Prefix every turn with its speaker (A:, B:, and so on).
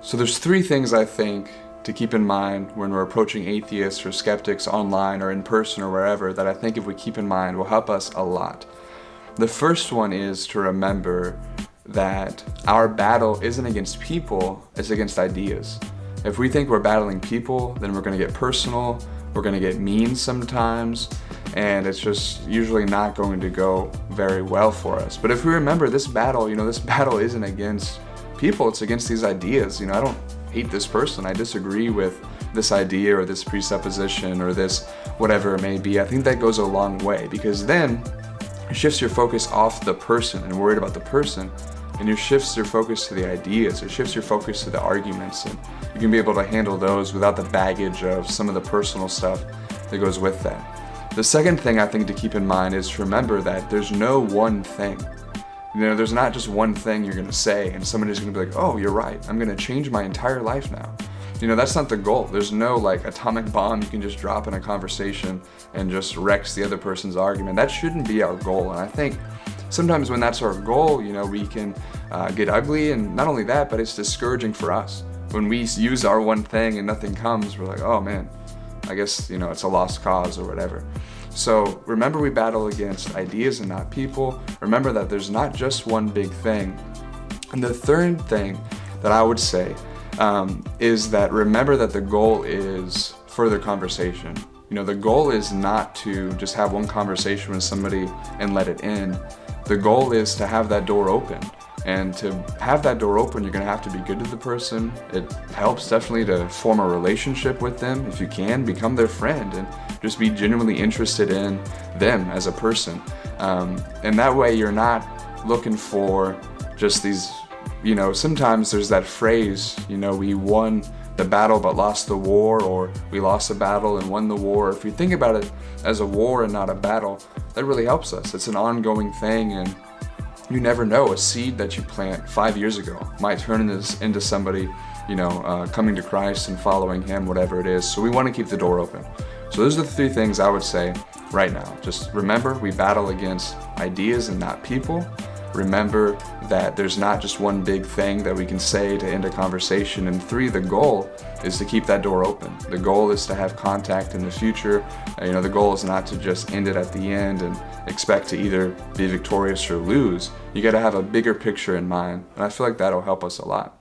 A: So there's three things I think to keep in mind when we're approaching atheists or skeptics online or in person or wherever, that I think if we keep in mind will help us a lot. The first one is to remember that our battle isn't against people, it's against ideas. If we think we're battling people, then we're going to get personal, we're going to get mean sometimes, and it's just usually not going to go very well for us. But if we remember this battle, this battle isn't against people, it's against these ideas. I don't hate this person, I disagree with this idea or this presupposition or this whatever it may be. I think that goes a long way, because then it shifts your focus off the person and worried about the person, and it shifts your focus to the ideas, it shifts your focus to the arguments, and you can be able to handle those without the baggage of some of the personal stuff that goes with that. The second thing I think to keep in mind is to remember that there's no one thing. There's not just one thing you're going to say and somebody's going to be like, oh, you're right, I'm going to change my entire life now. That's not the goal. There's no atomic bomb you can just drop in a conversation and just wrecks the other person's argument. That shouldn't be our goal. And I think sometimes when that's our goal, we can get ugly, and not only that, but it's discouraging for us. When we use our one thing and nothing comes, we're like, oh man, I guess, it's a lost cause or whatever. So remember, we battle against ideas and not people. Remember that there's not just one big thing. And the third thing that I would say is that remember that the goal is further conversation. The goal is not to just have one conversation with somebody and let it end. The goal is to have that door open. And to have that door open, you're going to have to be good to the person. It helps definitely to form a relationship with them. If you can, become their friend and just be genuinely interested in them as a person. And that way you're not looking for just these, sometimes there's that phrase, we won the battle but lost the war, or we lost the battle and won the war. If you think about it as a war and not a battle, that really helps us. It's an ongoing thing, and you never know, a seed that you plant 5 years ago might turn into somebody, coming to Christ and following Him, whatever it is. So we want to keep the door open. So those are the three things I would say right now. Just remember, we battle against ideas and not people. Remember that there's not just one big thing that we can say to end a conversation. And 3, the goal is to keep that door open. The goal is to have contact in the future. The goal is not to just end it at the end and expect to either be victorious or lose. You got to have a bigger picture in mind. And I feel like that'll help us a lot.